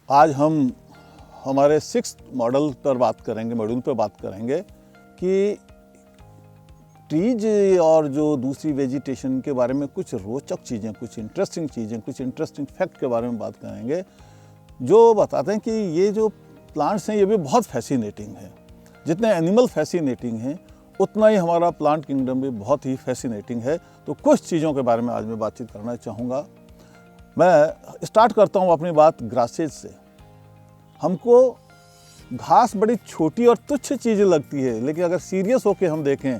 आज हम हमारे 6th मॉड्यूल पर बात करेंगे कि ट्रीज और जो दूसरी वेजिटेशन के बारे में कुछ रोचक चीज़ें, कुछ इंटरेस्टिंग फैक्ट के बारे में बात करेंगे जो बताते हैं कि ये जो प्लांट्स हैं ये भी बहुत फैसिनेटिंग है। जितने एनिमल फैसिनेटिंग हैं उतना ही हमारा प्लांट किंगडम भी बहुत ही फैसिनेटिंग है। तो कुछ चीज़ों के बारे में आज मैं बातचीत करना चाहूँगा। मैं स्टार्ट करता हूँ अपनी बात ग्रासेज से। हमको घास बड़ी छोटी और तुच्छ चीज़ लगती है, लेकिन अगर सीरियस होकर हम देखें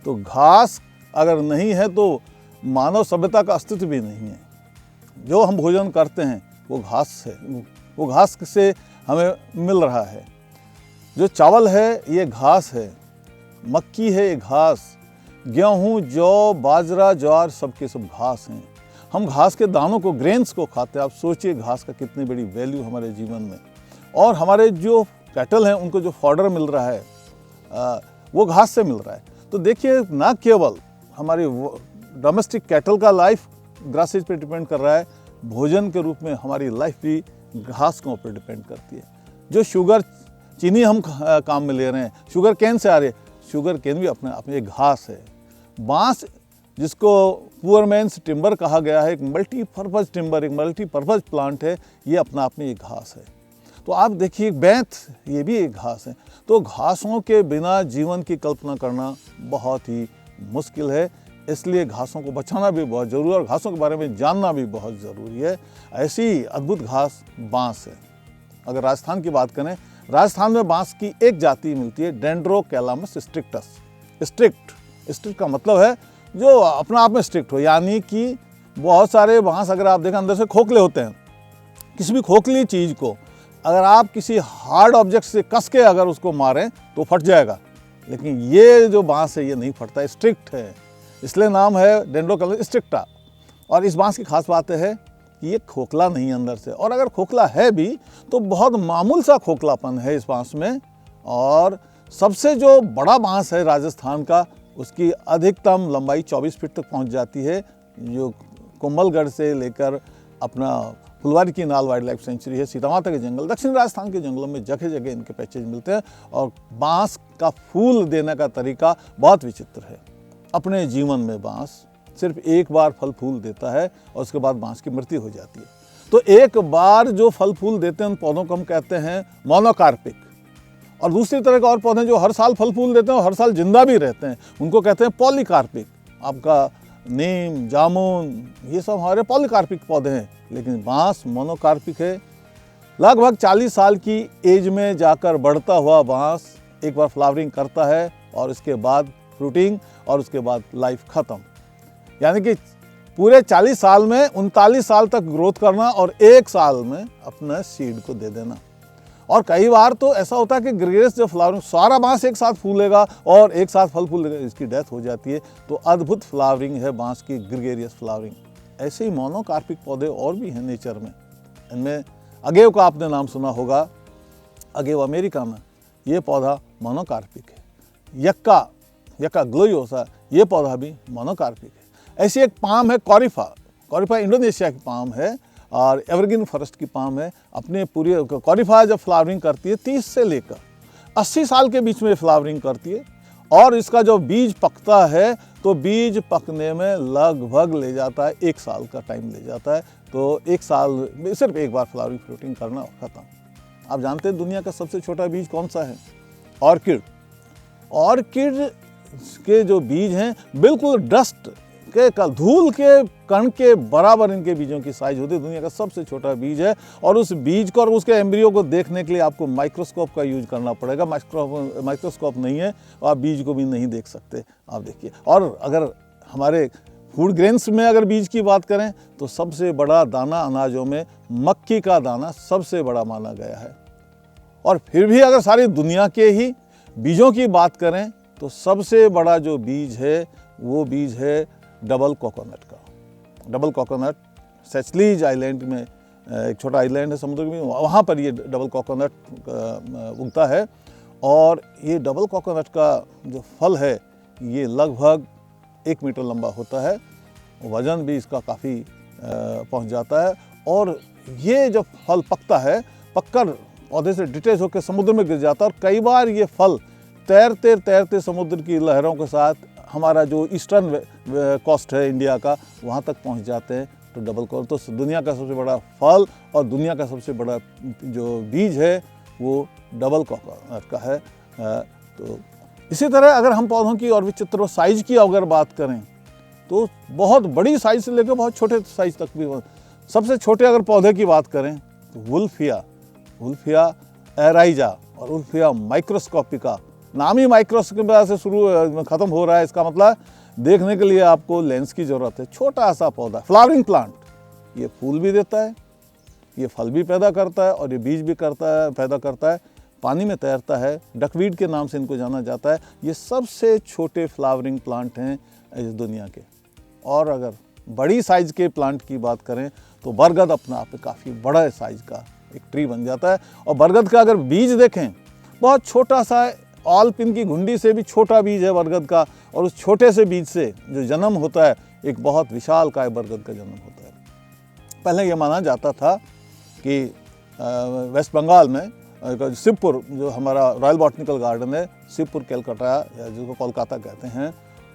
तो घास अगर नहीं है तो मानव सभ्यता का अस्तित्व भी नहीं है। जो हम भोजन करते हैं वो घास है, वो घास से हमें मिल रहा है। जो चावल है ये घास है, मक्की है ये घास, गेहूँ, जौ, बाजरा, ज्वार सबके सब घास हैं। हम घास के दानों को, ग्रेन्स को खाते हैं। आप सोचिए घास का कितनी बड़ी वैल्यू हमारे जीवन में। और हमारे जो कैटल हैं उनको जो फॉडर मिल रहा है वो घास से मिल रहा है। तो देखिए, ना केवल हमारी डोमेस्टिक कैटल का लाइफ ग्रासेज पे डिपेंड कर रहा है, भोजन के रूप में हमारी लाइफ भी घास के ऊपर डिपेंड करती है। जो शुगर, चीनी हम काम में ले रहे हैं, शुगर केन से आ रही है, शुगर केन भी अपने आप में एक घास है। बांस, जिसको पुअर मैन्स टिम्बर कहा गया है, एक मल्टीपर्पज़ टिम्बर, एक मल्टीपर्पज़ प्लांट है, ये अपना आप में एक घास है। तो आप देखिए बैंत, ये भी एक घास है। तो घासों के बिना जीवन की कल्पना करना बहुत ही मुश्किल है, इसलिए घासों को बचाना भी बहुत ज़रूरी है और घासों के बारे में जानना भी बहुत ज़रूरी है। ऐसी अद्भुत घास बांस है। अगर राजस्थान की बात करें, राजस्थान में बांस की एक जाति मिलती है, डेंड्रोकैलामस स्ट्रिक्टस। स्ट्रिक्ट का मतलब है जो अपना आप में स्ट्रिक्ट हो, यानी कि बहुत सारे बांस अगर आप देखें अंदर से खोखले होते हैं। किसी भी खोखली चीज़ को अगर आप किसी हार्ड ऑब्जेक्ट से कस के अगर उसको मारें तो फट जाएगा, लेकिन ये जो बांस है ये नहीं फटता, स्ट्रिक्ट है, इसलिए नाम है डेंड्रोकैलामस स्ट्रिक्टा। और इस बांस की खास बात है कि ये खोखला नहीं अंदर से, और अगर खोखला है भी तो बहुत मामूल सा खोखलापन है इस बांस में। और सबसे जो बड़ा बांस है राजस्थान का, उसकी अधिकतम लंबाई 24 फीट तक पहुंच जाती है। जो कुंभलगढ़ से लेकर अपना फुलवारी की नाल वाइल्ड लाइफ सेंचुरी है, सीतामाता के जंगल, दक्षिण राजस्थान के जंगलों में जगह जगह इनके पैचेज मिलते हैं। और बांस का फूल देने का तरीका बहुत विचित्र है। अपने जीवन में बांस सिर्फ एक बार फल फूल देता है और उसके बाद बांस की मृत्यु हो जाती है। तो एक बार जो फल फूल देते हैं उन पौधों को हम कहते हैं मोनोकार्पिक। और दूसरी तरह के और पौधे जो हर साल फल फूल देते हैं और हर साल जिंदा भी रहते हैं, उनको कहते हैं पॉलीकार्पिक। आपका नीम, जामुन, ये सब हमारे पॉलीकार्पिक पौधे हैं, लेकिन बांस मोनोकार्पिक है। लगभग 40 साल की एज में जाकर बढ़ता हुआ बांस एक बार फ्लावरिंग करता है और इसके बाद फ्रूटिंग, और उसके बाद लाइफ खत्म। यानी कि पूरे 40 साल में 39 साल तक ग्रोथ करना और 1 साल में अपना सीड को दे देना। और कई बार तो ऐसा होता है कि ग्रेगरियस जो फ्लावरिंग, सारा बांस एक साथ फूलेगा और एक साथ फल फूलेगा, इसकी डेथ हो जाती है। तो अद्भुत फ्लावरिंग है बांस की, ग्रेगरियस फ्लावरिंग। ऐसे ही मोनोकार्पिक पौधे और भी हैं नेचर में। इनमें अगेव का आपने नाम सुना होगा, अगेव अमेरिका में ये पौधा मोनोकार्पिक है। यक्का ग्लोयोसा, ये पौधा भी मोनोकार्पिक है। ऐसी एक पाम है कॉरिफा इंडोनेशिया की पाम है और एवरग्रीन फॉरेस्ट की पाम है। अपने पूरी कॉरिफा जब फ्लावरिंग करती है 30 से लेकर 80 साल के बीच में फ्लावरिंग करती है। और इसका जो बीज पकता है तो बीज पकने में लगभग ले जाता है 1 साल का टाइम ले जाता है। तो 1 साल में सिर्फ एक बार फ्लावरिंग फ्रूटिंग करना और ख़त्म। आप जानते हैं दुनिया का सबसे छोटा बीज कौन सा है? ऑर्किड के जो बीज हैं बिल्कुल डस्ट के, धूल के कण के बराबर इनके बीजों की साइज होती है। दुनिया का सबसे छोटा बीज है। और उस बीज को और उसके एम्ब्रियो को देखने के लिए आपको माइक्रोस्कोप का यूज करना पड़ेगा। माइक्रोस्कोप नहीं है और आप बीज को भी नहीं देख सकते। आप देखिए। और अगर हमारे फूड ग्रेन्स में अगर बीज की बात करें तो सबसे बड़ा दाना अनाजों में मक्की का दाना सबसे बड़ा माना गया है। और फिर भी अगर सारी दुनिया के ही बीजों की बात करें तो सबसे बड़ा जो बीज है वो बीज है डबल कोकोनट का। डबल कोकोनट सेचलीज आइलैंड में, एक छोटा आइलैंड है समुद्र में, वहाँ पर ये डबल कोकोनट उगता है। और ये डबल कोकोनट का जो फल है ये लगभग 1 मीटर लंबा होता है। वज़न भी इसका काफ़ी पहुँच जाता है। और ये जब फल पकता है पककर पौधे से डिटेच होकर समुद्र में गिर जाता है, और कई बार ये फल तैरते तैरते समुद्र की लहरों के साथ हमारा जो ईस्टर्न कोस्ट है इंडिया का, वहाँ तक पहुँच जाते हैं। तो डबल कॉर्न तो दुनिया का सबसे बड़ा फल और दुनिया का सबसे बड़ा जो बीज है वो डबल कॉर्न का है। तो इसी तरह अगर हम पौधों की और विचित्र साइज की अगर बात करें तो बहुत बड़ी साइज से लेकर बहुत छोटे साइज तक भी। सबसे छोटे अगर पौधे की बात करें तो वुल्फिया एराइजा और वुल्फिया माइक्रोस्कोपिका, नाम ही माइक्रोस्कोपिका से शुरू खत्म हो रहा है, इसका मतलब देखने के लिए आपको लेंस की ज़रूरत है। छोटा सा पौधा, फ्लावरिंग प्लांट, ये फूल भी देता है, ये फल भी पैदा करता है और ये बीज भी पैदा करता है, पानी में तैरता है, डकवीड के नाम से इनको जाना जाता है। ये सबसे छोटे फ्लावरिंग प्लांट हैं इस दुनिया के। और अगर बड़ी साइज के प्लांट की बात करें तो बरगद अपना आप में काफ़ी बड़ा साइज का एक ट्री बन जाता है। और बरगद का अगर बीज देखें, बहुत छोटा सा, ऑल पिन की घुंडी से भी छोटा बीज है बरगद का, और उस छोटे से बीज से जो जन्म होता है एक बहुत विशालकाय बरगद का जन्म होता है। पहले ये माना जाता था कि वेस्ट बंगाल में शिवपुर, जो हमारा रॉयल बॉटनिकल गार्डन है, शिवपुर कलकत्ता या जिसको कोलकाता कहते हैं,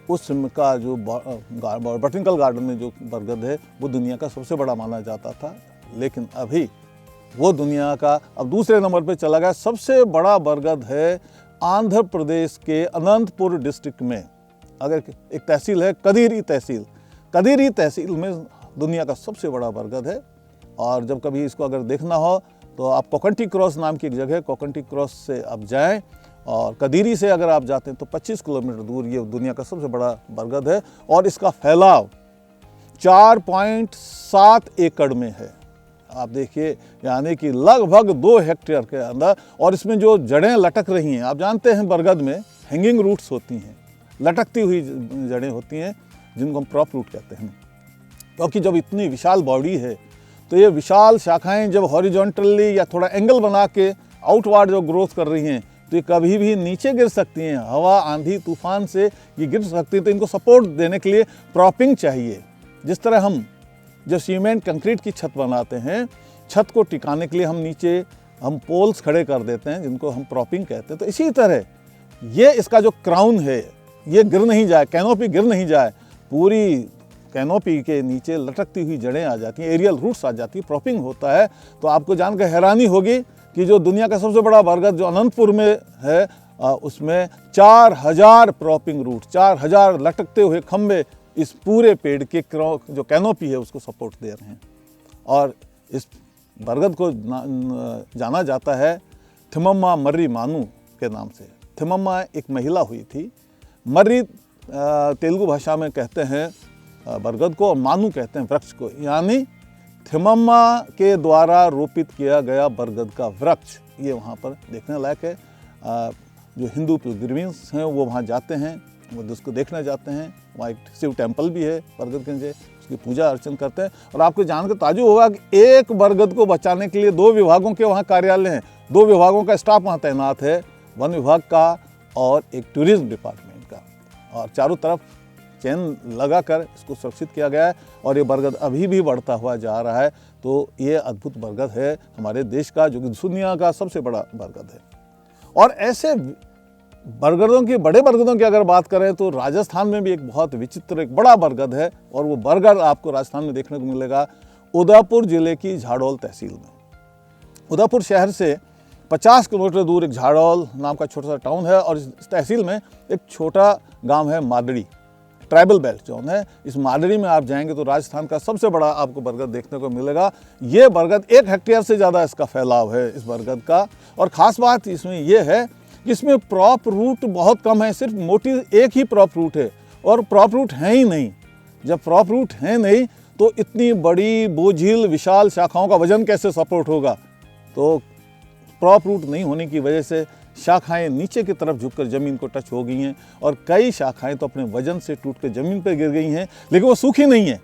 उस का जो बॉटनिकल गार्डन में जो बरगद है वो दुनिया का सबसे बड़ा माना जाता था। लेकिन अभी वो दुनिया का अब दूसरे नंबर पे चला गया। सबसे बड़ा बरगद है आंध्र प्रदेश के अनंतपुर डिस्ट्रिक्ट में। अगर एक तहसील है कदीरी तहसील में दुनिया का सबसे बड़ा बरगद है। और जब कभी इसको अगर देखना हो तो आप कोकंटी क्रॉस नाम की एक जगह, कोकंटी क्रॉस से आप जाएं और कदीरी से अगर आप जाते हैं तो 25 किलोमीटर दूर ये दुनिया का सबसे बड़ा बरगद है। और इसका फैलाव 4.7 एकड़ में है। आप देखिए, यानी कि लगभग 2 हेक्टेयर के अंदर। और इसमें जो जड़ें लटक रही हैं, आप जानते हैं बरगद में हैंगिंग रूट्स होती हैं, लटकती हुई जड़ें होती हैं, जिनको हम प्रॉप रूट कहते हैं। क्योंकि जब इतनी विशाल बॉडी है तो ये विशाल शाखाएं जब हॉरिजॉन्टली या थोड़ा एंगल बना के आउटवार्ड जो ग्रोथ कर रही हैं तो ये कभी भी नीचे गिर सकती हैं। हवा, आंधी, तूफान से ये गिर सकती हैं। तो इनको सपोर्ट देने के लिए प्रॉपिंग चाहिए। जिस तरह हम जब सीमेंट कंक्रीट की छत बनाते हैं, छत को टिकाने के लिए हम पोल्स खड़े कर देते हैं, जिनको हम प्रॉपिंग कहते हैं। तो इसी तरह ये इसका जो क्राउन है ये गिर नहीं जाए, कैनोपी गिर नहीं जाए, पूरी कैनोपी के नीचे लटकती हुई जड़ें आ जाती हैं, एरियल रूट्स आ जाती हैं, प्रॉपिंग होता है। तो आपको जानकर हैरानी होगी कि जो दुनिया का सबसे बड़ा बरगद जो अनंतपुर में है, उसमें 4000 प्रॉपिंग रूट, 4000 लटकते हुए खंबे इस पूरे पेड़ के जो कैनोपी है उसको सपोर्ट दे रहे हैं। और इस बरगद को जाना जाता है थिमम्मा मर्री मानू के नाम से। थिमम्मा एक महिला हुई थी। मर्री तेलुगु भाषा में कहते हैं बरगद को, और मानू कहते हैं वृक्ष को। यानी थिमम्मा के द्वारा रोपित किया गया बरगद का वृक्ष ये वहाँ पर देखने लायक है। जो हिंदू पिलग्रिम्स हैं वो वहाँ जाते हैं, वो उसको देखने जाते हैं। वहाँ एक शिव टेम्पल भी है बरगद के नीचे, उसकी पूजा अर्चन करते हैं। और आपको जानकर ताज्जुब होगा कि एक बरगद को बचाने के लिए 2 विभागों के वहाँ कार्यालय हैं, 2 विभागों का स्टाफ वहाँ तैनात है, वन विभाग का और एक टूरिज्म डिपार्टमेंट का। और चारों तरफ चैन लगाकर इसको सुरक्षित किया गया है और ये बरगद अभी भी बढ़ता हुआ जा रहा है। तो ये अद्भुत बरगद है हमारे देश का, जो कि दुनिया का सबसे बड़ा बरगद है। और ऐसे बरगदों की, बड़े बरगदों की अगर बात करें तो राजस्थान में भी एक बहुत विचित्र एक बड़ा बरगद है। और वो बरगद आपको राजस्थान में देखने को मिलेगा उदयपुर जिले की झाड़ोल तहसील में। उदयपुर शहर से 50 किलोमीटर दूर एक झाड़ोल नाम का छोटा सा टाउन है। और इस तहसील में एक छोटा गांव है मादड़ी, ट्राइबल बेल्ट जोन है। इस मादड़ी में आप जाएंगे तो राजस्थान का सबसे बड़ा आपको बरगद देखने को मिलेगा। ये बरगद 1 हेक्टेयर से ज़्यादा इसका फैलाव है इस बरगद का। और ख़ास बात इसमें यह है कि इसमें प्रॉप रूट बहुत कम है, सिर्फ मोटी एक ही प्रॉप रूट है। और प्रॉप रूट है ही नहीं। जब प्रॉप रूट है नहीं तो इतनी बड़ी बोझिल विशाल शाखाओं का वजन कैसे सपोर्ट होगा। तो प्रॉप रूट नहीं होने की वजह से शाखाएं नीचे की तरफ झुककर ज़मीन को टच हो गई हैं। और कई शाखाएं तो अपने वजन से टूटकर ज़मीन पर गिर गई हैं, लेकिन वो सूखी नहीं है।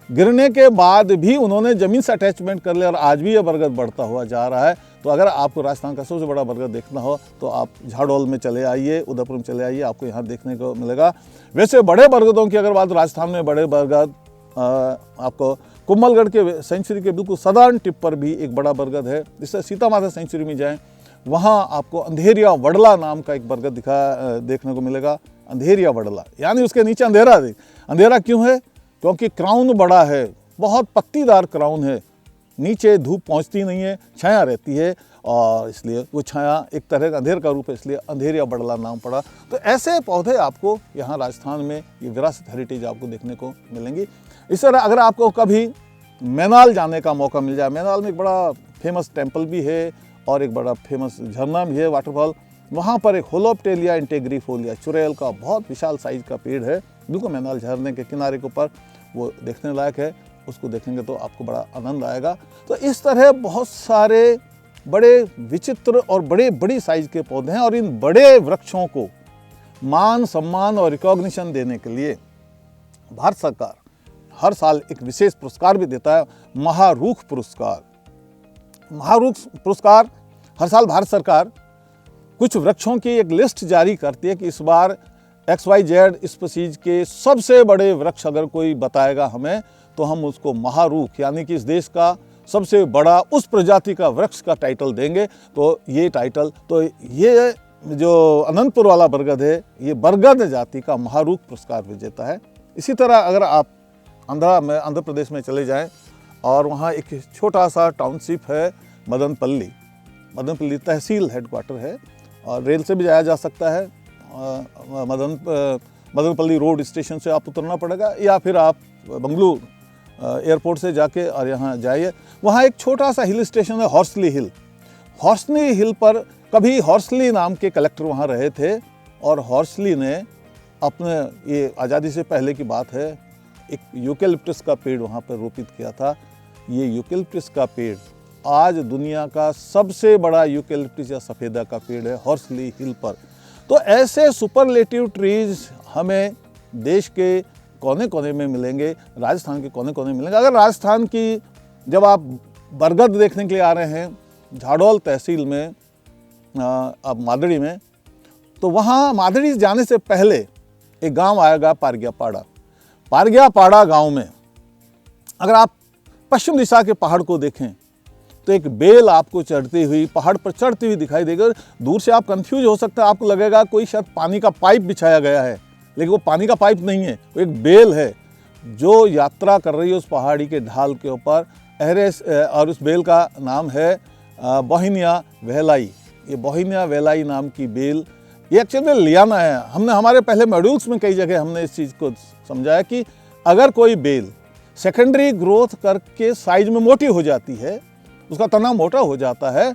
गिरने के बाद भी उन्होंने ज़मीन से अटैचमेंट कर लिया और आज भी ये बरगद बढ़ता हुआ जा रहा है। तो अगर आपको राजस्थान का सबसे बड़ा बरगद देखना हो तो आप झाड़ोल में चले आइए, उदयपुर में चले आइए, आपको यहाँ देखने को मिलेगा। वैसे बड़े बरगदों की अगर बात, राजस्थान में बड़े बरगद आपको कुंभलगढ़ के सेंचुरी के बिल्कुल सदर्न टिप पर भी एक बड़ा बरगद है। जिससे सीता माता सेंचुरी में जाएं, वहाँ आपको अंधेरिया वडला नाम का एक बरगद देखने को मिलेगा। अंधेरिया वडला यानी उसके नीचे अंधेरा है। अंधेरा क्यों है? क्योंकि क्राउन बड़ा है, बहुत पत्तीदार क्राउन है, नीचे धूप पहुंचती नहीं है, छाया रहती है, और इसलिए वो छाया एक तरह का अंधेर का रूप है, इसलिए अंधेरिया बडला नाम पड़ा। तो ऐसे पौधे आपको यहाँ राजस्थान में ये विरासत हेरिटेज आपको देखने को मिलेंगी। इस तरह अगर आपको कभी मैनाल जाने का मौका मिल जाए, मैनाल में एक बड़ा फेमस टेम्पल भी है और एक बड़ा फेमस झरना भी है, वाटरफॉल। वहाँ पर एक होलोप्टेलिया इंटेग्रीफोलिया चुड़ैल का बहुत विशाल साइज का पेड़ है, बिल्कुल मैनाल झरने के किनारे के ऊपर, वो देखने लायक है। उसको देखेंगे तो आपको बड़ा आनंद आएगा। तो इस तरह बहुत सारे बड़े विचित्र और बड़ी साइज के पौधे हैं, और इन बड़े वृक्षों को मान सम्मान और रिकॉग्निशन देने के लिए भारत सरकार हर साल एक विशेष पुरस्कार भी देता है, महारूख पुरस्कार। महारूख पुरस्कार हर साल भारत सरकार कुछ वृक्षों की एक लिस्ट जारी करती है कि इस बार XYZ स्पीशीज के सबसे बड़े वृक्ष अगर कोई बताएगा हमें, तो हम उसको महारूख यानी कि इस देश का सबसे बड़ा उस प्रजाति का वृक्ष का टाइटल देंगे। तो ये टाइटल, तो ये जो अनंतपुर वाला बरगद है, ये बरगद जाति का महारूख पुरस्कार विजेता है। इसी तरह अगर आप आंध्र प्रदेश में चले जाएं, और वहाँ एक छोटा सा टाउनशिप है मदनपल्ली तहसील हेडक्वार्टर है, और रेल से भी जाया जा सकता है। मदनपल्ली रोड स्टेशन से आप उतरना पड़ेगा, या फिर आप बंगलुरु एयरपोर्ट से जाके और यहाँ जाइए। वहाँ एक छोटा सा हिल स्टेशन है, हॉर्सली हिल। हॉर्सली हिल पर कभी हॉर्सली नाम के कलेक्टर वहाँ रहे थे, और हॉर्सली ने अपने, ये आज़ादी से पहले की बात है, एक यूकेलिप्टस का पेड़ वहाँ पर रोपित किया था। ये यूकेलिप्टस का पेड़ आज दुनिया का सबसे बड़ा यूकेलिप्टस या सफ़ेदा का पेड़ है हॉर्सली हिल पर। तो ऐसे सुपरलेटिव ट्रीज हमें देश के कोने कोने में मिलेंगे, राजस्थान के कोने कोने में मिलेंगे। अगर राजस्थान की जब आप बरगद देखने के लिए आ रहे हैं झाड़ोल तहसील में, अब मादड़ी में, तो वहाँ मादड़ी जाने से पहले एक गांव आएगा पारग्यापाड़ा गांव में अगर आप पश्चिम दिशा के पहाड़ को देखें तो एक बेल आपको चढ़ती हुई, पहाड़ पर चढ़ती हुई दिखाई देगी। दूर से आप कंफ्यूज हो सकते हैं, आपको लगेगा कोई शायद पानी का पाइप बिछाया गया है, लेकिन वो पानी का पाइप नहीं है, वो एक बेल है जो यात्रा कर रही है उस पहाड़ी के ढाल के ऊपर। और उस बेल का नाम है बोहिनिया वेलाई। ये बोहिनिया वेलाई नाम की बेल, ये एक्चुअली में लियाना है। हमने हमारे पहले मॉड्यूल्स में कई जगह हमने इस चीज़ को समझाया कि अगर कोई बेल सेकेंडरी ग्रोथ करके साइज में मोटी हो जाती है, उसका तना मोटा हो जाता है,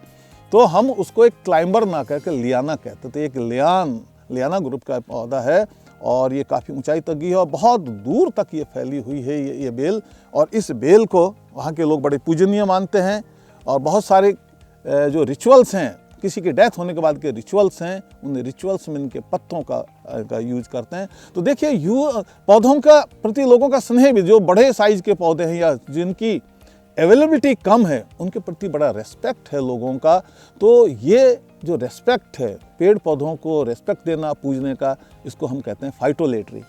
तो हम उसको एक क्लाइंबर ना कहकर लियाना कहते। तो एक लियाना ग्रुप का पौधा है, और ये काफ़ी ऊंचाई तक की है और बहुत दूर तक ये फैली हुई है ये बेल। और इस बेल को वहाँ के लोग बड़े पूजनीय मानते हैं, और बहुत सारे जो रिचुअल्स हैं, किसी के डेथ होने के बाद के रिचुअल्स हैं, उन रिचुअल्स में इनके पत्तों का यूज करते हैं। तो देखिए पौधों का प्रति लोगों का स्नेह भी, जो बड़े साइज के पौधे हैं या जिनकी अवेलेबिलिटी कम है, उनके प्रति बड़ा रेस्पेक्ट है लोगों का। तो ये जो रेस्पेक्ट है, पेड़ पौधों को रेस्पेक्ट देना, पूजने का, इसको हम कहते हैं फाइटोलेट्री,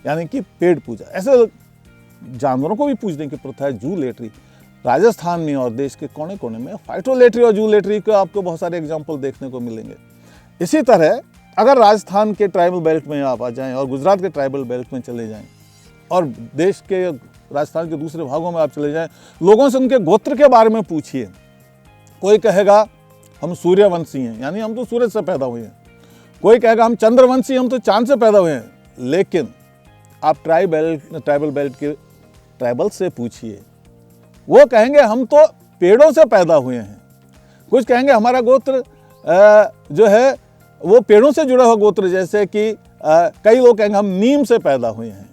यानी कि पेड़ पूजा। ऐसे जानवरों को भी पूजने की प्रथा है, जूलेट्री। राजस्थान में और देश के कोने कोने में फाइटोलेट्री और जूलेट्री के आपको बहुत सारे एग्जाम्पल देखने को मिलेंगे। इसी तरह अगर राजस्थान के ट्राइबल बेल्ट में आप आ जाएं और गुजरात के ट्राइबल बेल्ट में चले जाएं और देश के राजस्थान के दूसरे भागों में आप चले जाएं, लोगों से उनके गोत्र के बारे में पूछिए। कोई कहेगा हम सूर्यवंशी हैं, यानी हम तो सूरज से पैदा हुए हैं। कोई कहेगा हम चंद्रवंशी, हम तो चांद से पैदा हुए हैं। लेकिन आप ट्राइबल बेल्ट के ट्राइबल से पूछिए, वो कहेंगे हम तो पेड़ों से पैदा हुए हैं। कुछ कहेंगे हमारा गोत्र जो है वो पेड़ों से जुड़ा हुआ गोत्र, जैसे कि कई लोग कहेंगे हम नीम से पैदा हुए हैं।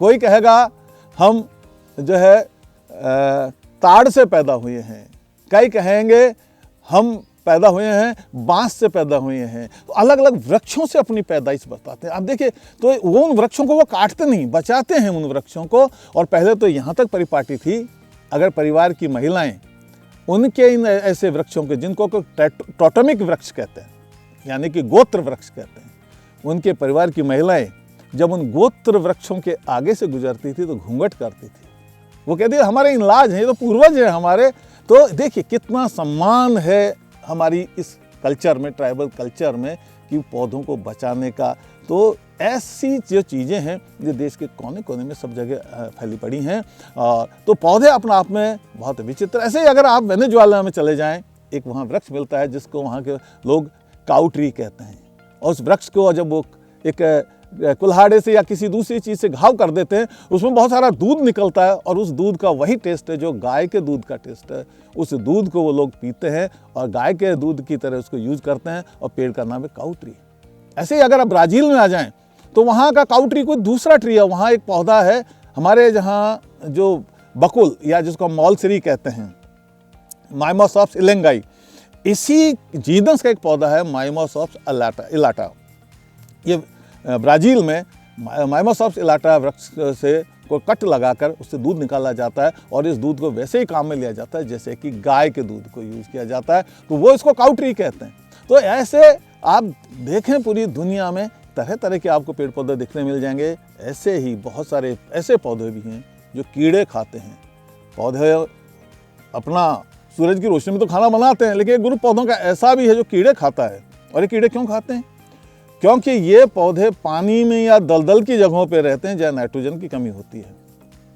कोई कहेगा हम जो है ताड़ से पैदा हुए हैं। कई कहेंगे हम पैदा हुए हैं बांस से पैदा हुए हैं। तो अलग अलग वृक्षों से अपनी पैदाइश बताते हैं। आप देखिए, तो वो उन वृक्षों को वो काटते नहीं, बचाते हैं उन वृक्षों को। और पहले तो यहाँ तक परिपाटी थी, अगर परिवार की महिलाएं उनके इन ऐसे वृक्षों के, जिनको टोटेमिक वृक्ष कहते हैं, यानी कि गोत्र वृक्ष कहते हैं, उनके परिवार की महिलाएं जब उन गोत्र वृक्षों के आगे से गुजरती थी तो घूंघट करती थी। वो कहती है हमारे इनलाज हैं, ये तो पूर्वज हैं हमारे। तो देखिए कितना सम्मान है हमारी इस कल्चर में, ट्राइबल कल्चर में, कि पौधों को बचाने का। तो ऐसी जो चीज़ें हैं जो देश के कोने कोने में सब जगह फैली पड़ी हैं। तो पौधे अपने आप में बहुत विचित्र। ऐसे ही अगर आप वेनेजुएला में चले जाएं, एक वहाँ वृक्ष मिलता है जिसको वहाँ के लोग काऊ ट्री कहते हैं, और उस वृक्ष को जब वो एक कुल्हाड़े से या किसी दूसरी चीज़ से घाव कर देते हैं, उसमें बहुत सारा दूध निकलता है, और उस दूध का वही टेस्ट है जो गाय के दूध का टेस्ट है। उस दूध को वो लोग पीते हैं और गाय के दूध की तरह उसको यूज़ करते हैं, और पेड़ का नाम है काऊ ट्री। ऐसे ही अगर आप ब्राज़ील में आ जाएं तो वहाँ का काऊ ट्री कोई दूसरा ट्री है। वहाँ एक पौधा है हमारे जहाँ जो बकुल या जिसको मॉलसरी कहते हैं, माइमोसॉप्स इलेंगाई, इसी जीनस का एक पौधा है माइमोसॉप्स इलाटा। ये ब्राज़ील में माइमोसॉप्स इलाटा वृक्ष से को कट लगाकर उससे दूध निकाला जाता है, और इस दूध को वैसे ही काम में लिया जाता है जैसे कि गाय के दूध को यूज़ किया जाता है। तो वो इसको काऊ ट्री कहते हैं। तो ऐसे आप देखें पूरी दुनिया में तरह तरह के आपको पेड़ पौधे दिखने मिल जाएंगे। ऐसे ही बहुत सारे ऐसे पौधे भी हैं जो कीड़े खाते हैं। पौधे अपना सूरज की रोशनी में तो खाना बनाते हैं, लेकिन एक ग्रुप पौधों का ऐसा भी है जो कीड़े खाता है। और ये कीड़े क्यों खाते हैं? क्योंकि ये पौधे पानी में या दलदल की जगहों पे रहते हैं जहाँ नाइट्रोजन की कमी होती है।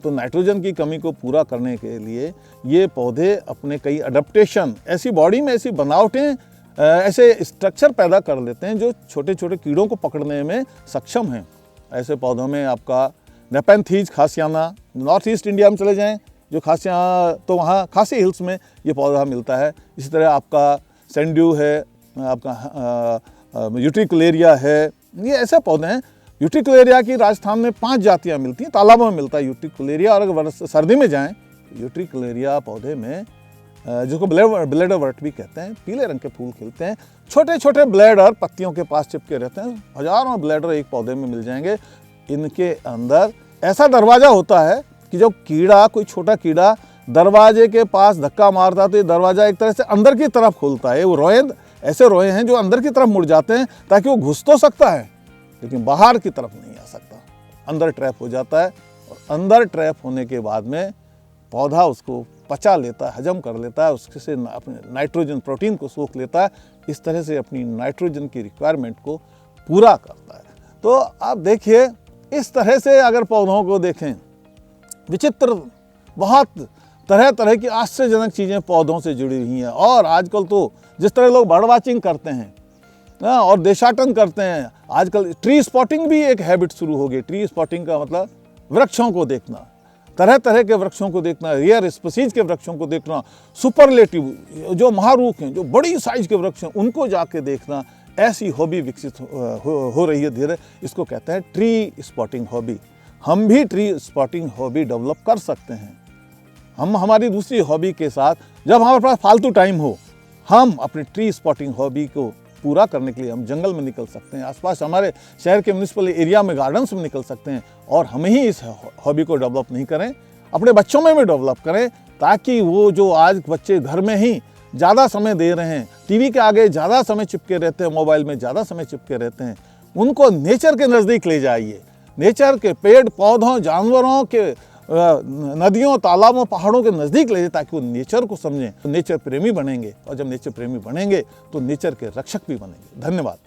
तो नाइट्रोजन की कमी को पूरा करने के लिए ये पौधे अपने कई अडेप्टेशन, ऐसी बॉडी में ऐसी बनावटें, ऐसे स्ट्रक्चर पैदा कर लेते हैं जो छोटे छोटे कीड़ों को पकड़ने में सक्षम हैं। ऐसे पौधों में आपका नेपेंथीज खासियाना, नॉर्थ ईस्ट इंडिया में चले जाएं जो खासिया, तो वहाँ खासी हिल्स में ये पौधा मिलता है। इसी तरह आपका सेंड्यू है, आपका यूट्रिकुलेरिया है, ये ऐसे पौधे हैं। यूट्रिकुलेरिया की राजस्थान में 5 जातियाँ मिलती हैं, तालाबों में मिलता है यूट्रिकुलेरिया। और अगर सर्दी में जाएँ यूट्रिकुलेरिया पौधे में, जिसको ब्लेडर वर्ट भी कहते हैं, पीले रंग के फूल खिलते हैं, छोटे छोटे ब्लेडर पत्तियों के पास चिपके रहते हैं। हजारों ब्लेडर एक पौधे में मिल जाएंगे। इनके अंदर ऐसा दरवाज़ा होता है कि जब कीड़ा, कोई छोटा कीड़ा दरवाजे के पास धक्का मारता है तो ये दरवाज़ा एक तरह से अंदर की तरफ खुलता है। वो रोए, ऐसे रोए हैं जो अंदर की तरफ मुड़ जाते हैं ताकि वो घुस तो सकता है लेकिन बाहर की तरफ नहीं आ सकता, अंदर ट्रैप हो जाता है। और अंदर ट्रैप होने के बाद में पौधा उसको पचा लेता है, हजम कर लेता है, उससे अपने नाइट्रोजन प्रोटीन को सोख लेता है। इस तरह से अपनी नाइट्रोजन की रिक्वायरमेंट को पूरा करता है। तो आप देखिए इस तरह से अगर पौधों को देखें, विचित्र बहुत तरह तरह की आश्चर्यजनक चीज़ें पौधों से जुड़ी हुई हैं। और आजकल तो जिस तरह लोग बर्ड वाचिंग करते हैं और देशाटन करते हैं, आजकल ट्री स्पॉटिंग भी एक हैबिट शुरू हो गई। ट्री स्पॉटिंग का मतलब वृक्षों को देखना, तरह तरह के वृक्षों को देखना, रेयर स्पीसीज के वृक्षों को देखना, सुपरलेटिव जो महारूख हैं, जो बड़ी साइज के वृक्ष हैं, उनको जाके देखना। ऐसी हॉबी विकसित हो रही है धीरे। इसको कहते हैं ट्री स्पॉटिंग हॉबी। हम भी ट्री स्पॉटिंग हॉबी डेवलप कर सकते हैं। हम हमारी दूसरी हॉबी के साथ, जब हमारे पास फालतू टाइम हो, हम अपनी ट्री स्पॉटिंग हॉबी को पूरा करने के लिए हम जंगल में निकल सकते हैं, आसपास हमारे शहर के म्यूनिसिपल एरिया में गार्डन्स में निकल सकते हैं। और हम ही इस हॉबी को डेवलप नहीं करें, अपने बच्चों में भी डेवलप करें, ताकि वो जो आज बच्चे घर में ही ज़्यादा समय दे रहे हैं, टीवी के आगे ज़्यादा समय चिपके रहते हैं, मोबाइल में ज़्यादा समय चिपके रहते हैं, उनको नेचर के नज़दीक ले जाइए। नेचर के पेड़ पौधों, जानवरों के, नदियों, तालाबों, पहाड़ों के नज़दीक ले जाए ताकि वो नेचर को समझें, तो नेचर प्रेमी बनेंगे। और जब नेचर प्रेमी बनेंगे तो नेचर के रक्षक भी बनेंगे। धन्यवाद।